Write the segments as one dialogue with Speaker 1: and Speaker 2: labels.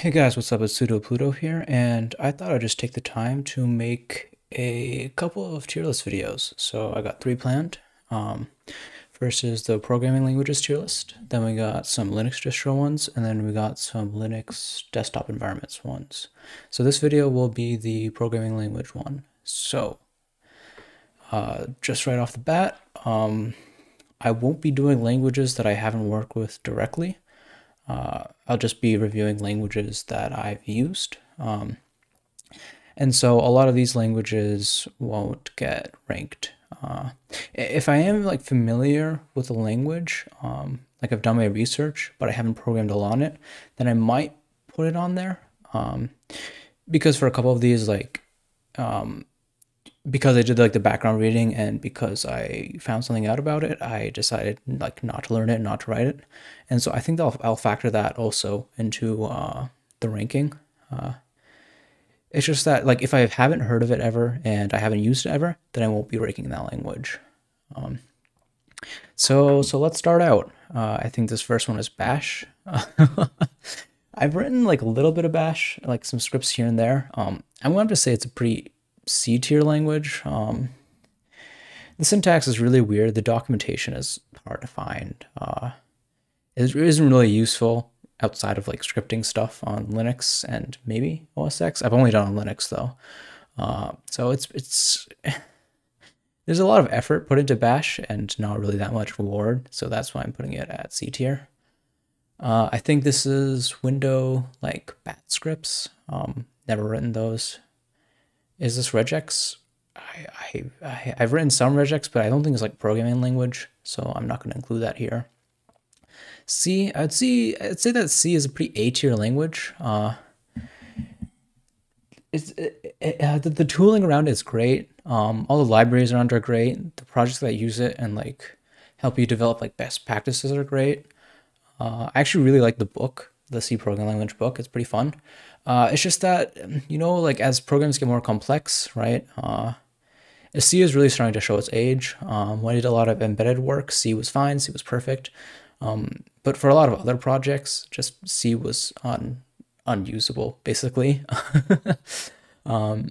Speaker 1: Hey guys, what's up? It's Pseudo Pluto here, and I thought I'd just take the time to make a couple of tier list videos. So I got three planned. First is the programming languages tier list, then we got some Linux distro ones, and then we got some Linux desktop environments ones. So this video will be the programming language one. So just right off the bat, I won't be doing languages that I haven't worked with directly. I'll just be reviewing languages that I've used. And so a lot of these languages won't get ranked. If I am like familiar with the language, like I've done my research, but I haven't programmed along it, then I might put it on there. Because for a couple of these, like, because I did like the background reading and because I found something out about it, I decided like not to learn it, not to write it. And so I think I'll factor that also into the ranking. It's just that like if I haven't heard of it ever and I haven't used it ever, then I won't be ranking that language. So let's start out. I think this first one is Bash. I've written like a little bit of Bash, like some scripts here and there. I'm going to have to say it's a pretty C tier language. The syntax is really weird. The documentation is hard to find. It isn't really useful outside of like scripting stuff on Linux and maybe OS X. I've only done on Linux though. So it's there's a lot of effort put into Bash and not really that much reward. So that's why I'm putting it at C tier. I think this is window like bat scripts. Never written those. Is this regex? I've written some regex, but I don't think it's like programming language, so I'm not going to include that here. C, I'd say that C is a pretty A tier language. The tooling around it is great. All the libraries around it are great. The projects that use it and like help you develop like best practices are great. I actually really like the book, the C programming language book. It's pretty fun. It's just that, you know, like as programs get more complex, right? C is really starting to show its age. When I did a lot of embedded work, C was fine, C was perfect. But for a lot of other projects, just C was unusable, basically. I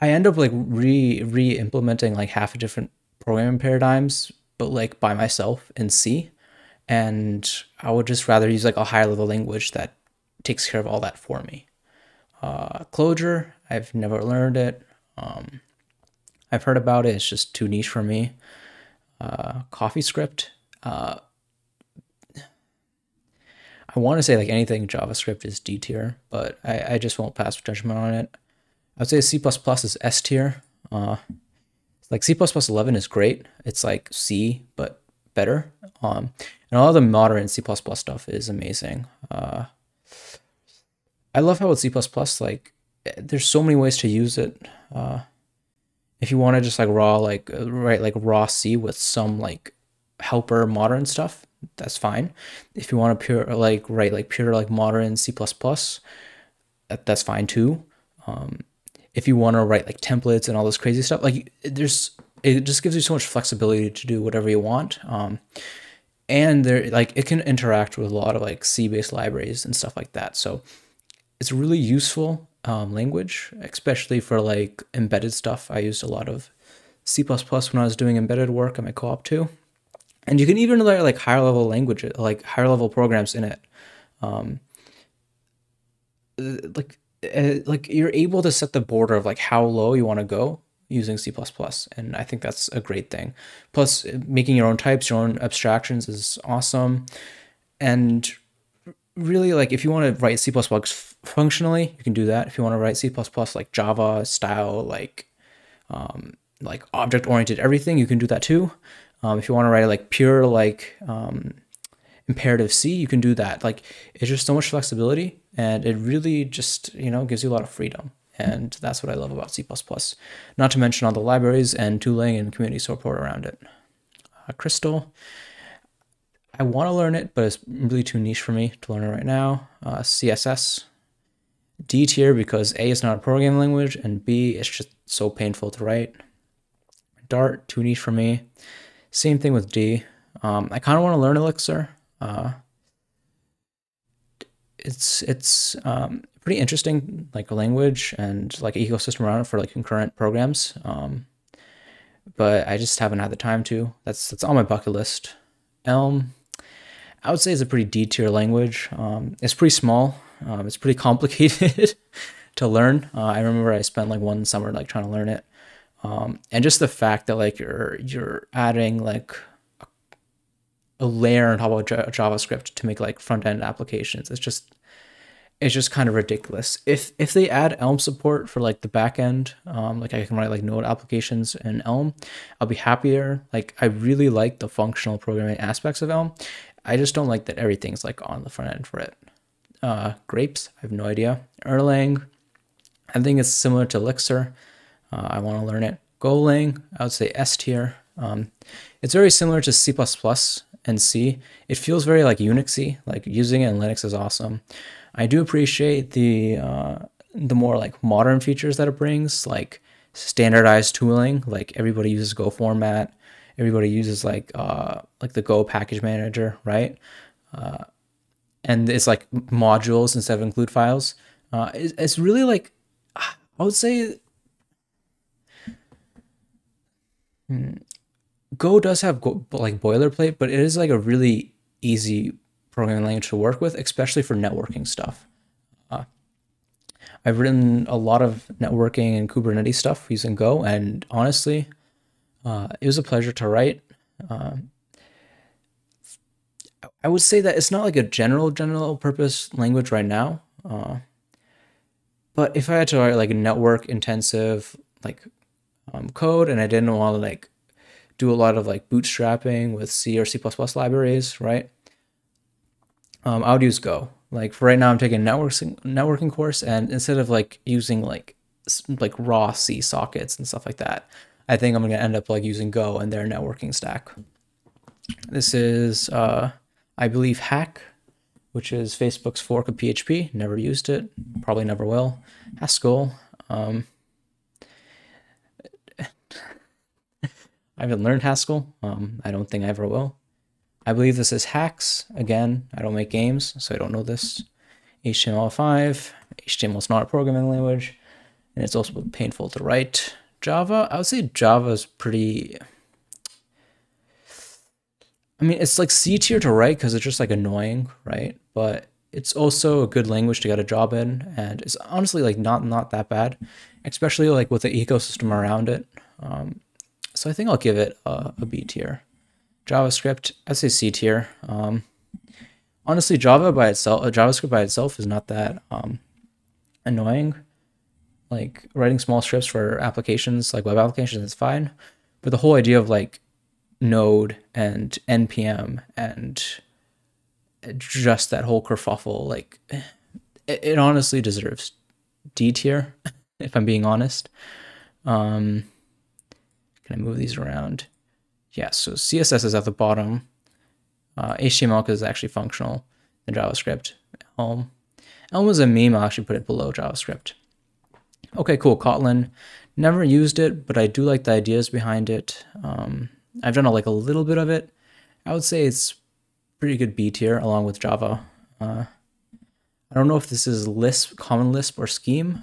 Speaker 1: end up like re-implementing like half a different programming paradigms, but like by myself in C. And I would just rather use like a higher level language that takes care of all that for me. Clojure, I've never learned it. I've heard about it. It's just too niche for me. Coffeescript. I want to say like anything JavaScript is D tier, but I just won't pass judgment on it. I would say C++ is S tier. Like C++ 11 is great. It's like C, but better. And all the modern C++ stuff is amazing. I love how with C++, like there's so many ways to use it. If you want to just like write like raw C with some like helper modern stuff, that's fine. If you want to write like pure like modern C++, that's fine too. If you want to write like templates and all this crazy stuff, like it just gives you so much flexibility to do whatever you want. And there, like, it can interact with a lot of like C-based libraries and stuff like that. So it's a really useful language, especially for like embedded stuff. I used a lot of C++ when I was doing embedded work at my co-op too. And you can even write like higher level languages, like higher level programs in it. Like you're able to set the border of like how low you want to go using C++, and I think that's a great thing. Plus, making your own types, your own abstractions is awesome. And really, like if you want to write C++ functionally, you can do that. If you want to write C++ like Java style, like object-oriented everything, you can do that too. If you want to write like pure like imperative C, you can do that. Like it's just so much flexibility, and it really just, you know, gives you a lot of freedom. And that's what I love about C++. Not to mention all the libraries and tooling and community support around it. Crystal, I want to learn it, but it's really too niche for me to learn it right now. CSS, D tier because A is not a programming language, and B, it's just so painful to write. Dart, too niche for me. Same thing with D. I kind of want to learn Elixir. it's pretty interesting, like a language and like ecosystem around it for like concurrent programs. But I just haven't had the time to. That's on my bucket list. Elm, I would say, is a pretty D tier language. It's pretty small. It's pretty complicated to learn. I remember I spent like one summer like trying to learn it. And just the fact that like you're adding like a layer on top of JavaScript to make like front end applications. It's just kind of ridiculous. If they add Elm support for like the back end, like I can write like Node applications in Elm, I'll be happier. Like I really like the functional programming aspects of Elm. I just don't like that everything's like on the front end for it. Grapes, I have no idea. Erlang, I think it's similar to Elixir. I want to learn it. Golang, I would say S tier. It's very similar to C++ and C. It feels very like Unixy. Like using it in Linux is awesome. I do appreciate the more like modern features that it brings, like standardized tooling. Like everybody uses Go format. Everybody uses like the Go package manager, right? And it's like modules instead of include files. It's really like, I would say Go does have like boilerplate, but it is like a really easy programming language to work with, especially for networking stuff. I've written a lot of networking and Kubernetes stuff using Go, and honestly, it was a pleasure to write. I would say that it's not like a general purpose language right now, but if I had to write like a network intensive like code, and I didn't want to like do a lot of like bootstrapping with C or C++ libraries, right? I would use Go. Like for right now, I'm taking a networking course, and instead of like using like raw C sockets and stuff like that, I think I'm gonna end up like using Go and their networking stack. This is I believe Hack, which is Facebook's fork of PHP. Never used it, probably never will. Haskell. I haven't learned Haskell. I don't think I ever will. I believe this is Hacks. Again, I don't make games, so I don't know this. HTML5. HTML is not a programming language, and it's also painful to write. Java, I would say Java is pretty... I mean, it's like C tier to write because it's just like annoying, right? But it's also a good language to get a job in, and it's honestly like not that bad, especially like with the ecosystem around it. So I think I'll give it a B tier. JavaScript, I'd say C tier. Honestly, JavaScript by itself is not that annoying. Like writing small scripts for applications, like web applications, is fine. But the whole idea of like Node and NPM and just that whole kerfuffle, like it honestly deserves D tier, if I'm being honest. Can I move these around? Yeah, so CSS is at the bottom. HTML is actually functional. Then JavaScript. Elm is a meme. I'll actually put it below JavaScript. Okay, cool. Kotlin. Never used it, but I do like the ideas behind it. I've done like a little bit of it. I would say it's pretty good B tier along with Java. I don't know if this is Lisp, Common Lisp, or Scheme.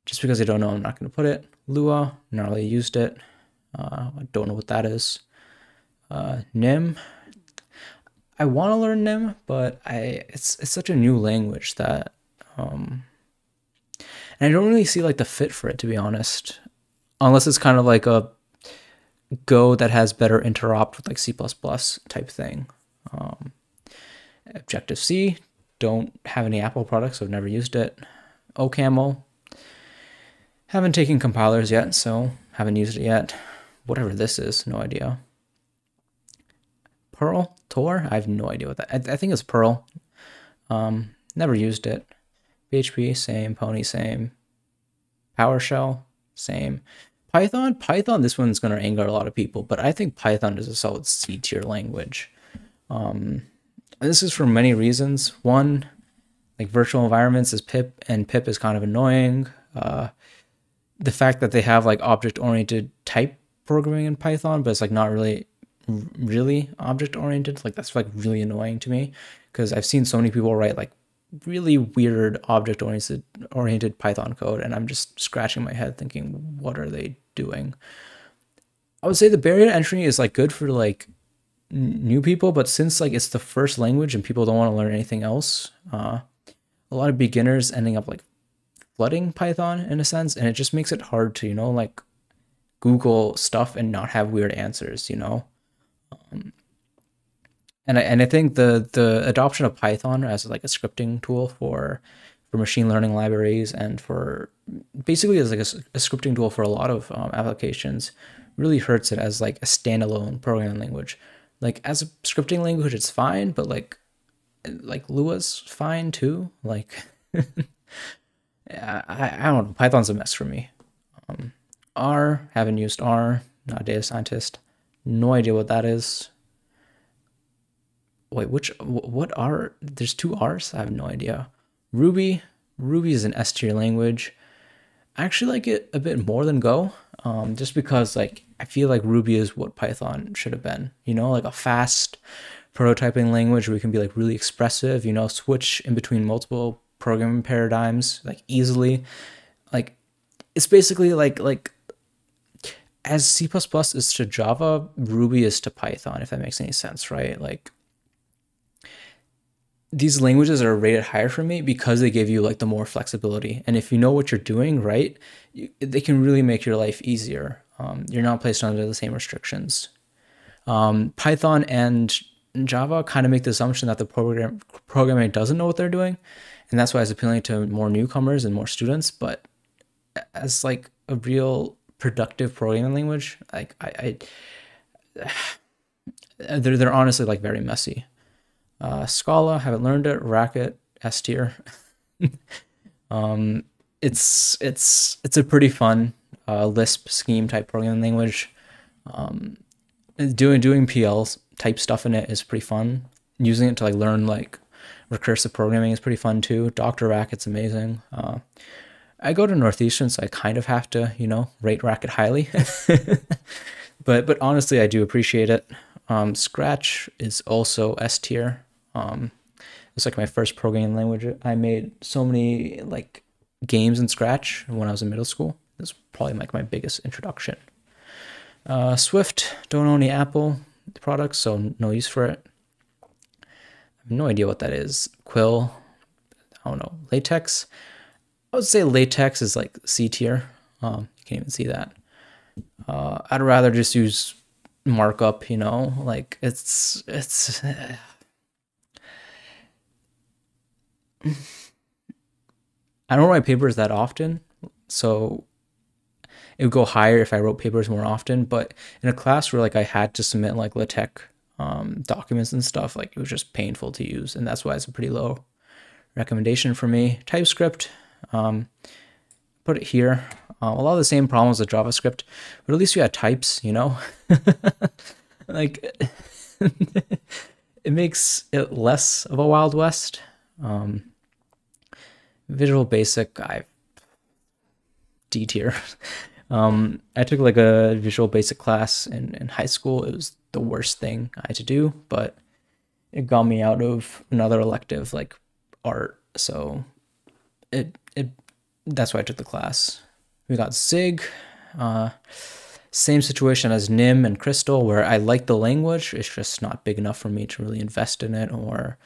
Speaker 1: Just because I don't know, I'm not going to put it. Lua, not really used it. I don't know what that is. Nim. I want to learn Nim, but it's such a new language that and I don't really see like the fit for it, to be honest. Unless it's kind of like a Go that has better interop with like C++ type thing. Objective-C, don't have any Apple products, so I've never used it. OCaml, haven't taken compilers yet, so haven't used it yet. Whatever this is, no idea. Perl, Tor, I have no idea what that. I think it's Perl. Never used it. PHP, same. Pony, same. PowerShell, same. Python, this one's going to anger a lot of people, but I think Python is a solid C tier language. And this is for many reasons. One, like virtual environments is pip, and pip is kind of annoying. The fact that they have like object-oriented type programming in Python, but it's like not really object-oriented, like that's like really annoying to me, because I've seen so many people write like really weird object-oriented Python code, and I'm just scratching my head thinking, what are they doing? I would say the barrier to entry is like good for like new people, but since like it's the first language and people don't want to learn anything else, a lot of beginners ending up like flooding Python in a sense, and it just makes it hard to, like Google stuff and not have weird answers, and I think the adoption of Python as like a scripting tool for machine learning libraries and for basically as like a scripting tool for a lot of applications really hurts it as like a standalone programming language. Like as a scripting language, it's fine, but like Lua's fine too. Like I don't know. Python's a mess for me. R, haven't used R, not a data scientist. No idea what that is. Wait, what R? There's two R's? I have no idea. Ruby is an S tier language. I actually like it a bit more than Go, just because like I feel like Ruby is what Python should have been, like a fast prototyping language where we can be like really expressive, switch in between multiple programming paradigms like easily. Like it's basically like as C++ is to Java, Ruby is to Python, if that makes any sense, right? Like these languages are rated higher for me because they give you like the more flexibility. And if you know what you're doing, right, they can really make your life easier. You're not placed under the same restrictions. Python and Java kind of make the assumption that the programming doesn't know what they're doing. And that's why it's appealing to more newcomers and more students. But as like a real productive programming language, like they're honestly like very messy. Scala, haven't learned it. Racket, S tier. It's a pretty fun Lisp scheme type programming language. Doing PL type stuff in it is pretty fun. Using it to like learn like recursive programming is pretty fun too. Dr. Racket's amazing. I go to Northeastern, so I kind of have to, rate Racket highly. but honestly, I do appreciate it. Scratch is also S tier. It's like my first programming language. I made so many like games in Scratch when I was in middle school. This was probably like my biggest introduction. Swift, don't own any Apple products, so no use for it. I have no idea what that is. Quill, I don't know. Latex, I would say Latex is like C tier. You can't even see that. I'd rather just use markup, like it's I don't write papers that often, so it would go higher if I wrote papers more often. But in a class where like I had to submit like LaTeX documents and stuff, like it was just painful to use, and that's why it's a pretty low recommendation for me. Typescript, put it here. A lot of the same problems with JavaScript, but at least you had types, like it makes it less of a Wild West. Visual Basic, D tier. I took like a Visual Basic class in high school. It was the worst thing I had to do, but it got me out of another elective like art. So that's why I took the class. We got Zig, same situation as Nim and Crystal, where I like the language. It's just not big enough for me to really invest in it or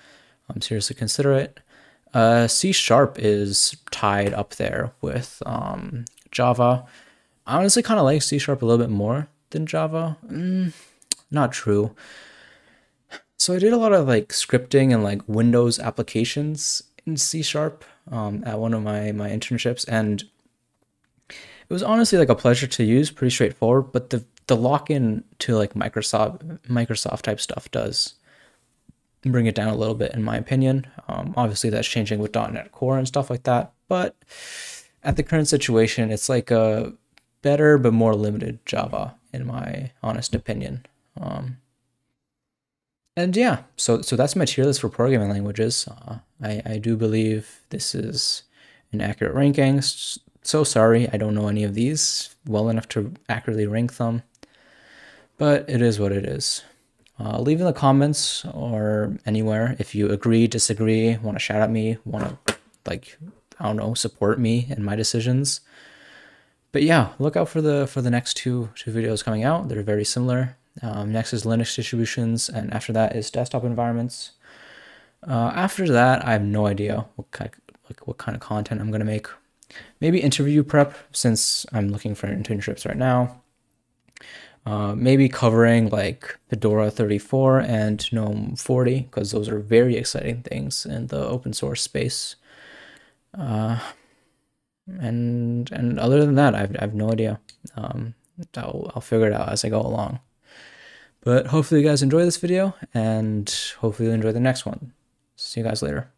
Speaker 1: seriously consider it. C# is tied up there with Java. I honestly kind of like C# a little bit more than Java. Not true. So I did a lot of like scripting and like Windows applications in C# at one of my internships, and it was honestly like a pleasure to use, pretty straightforward, but the lock-in to like Microsoft type stuff does bring it down a little bit, in my opinion. Obviously that's changing with .NET Core and stuff like that, but at the current situation, it's like a better but more limited Java, in my honest opinion. And yeah, so that's my tier list for programming languages. I do believe this is an accurate ranking. So sorry, I don't know any of these well enough to accurately rank them, but it is what it is. Leave in the comments or anywhere if you agree, disagree, want to shout at me, want to, like, I don't know, support me in my decisions. But yeah, look out for the next two videos coming out. They're very similar. Next is Linux distributions, and after that is desktop environments. After that, I have no idea what kind of content I'm gonna make. Maybe interview prep, since I'm looking for internships right now. Maybe covering like Fedora 34 and GNOME 40, because those are very exciting things in the open source space. And other than that, I have no idea. I'll figure it out as I go along. But hopefully you guys enjoy this video, and hopefully you'll enjoy the next one. See you guys later.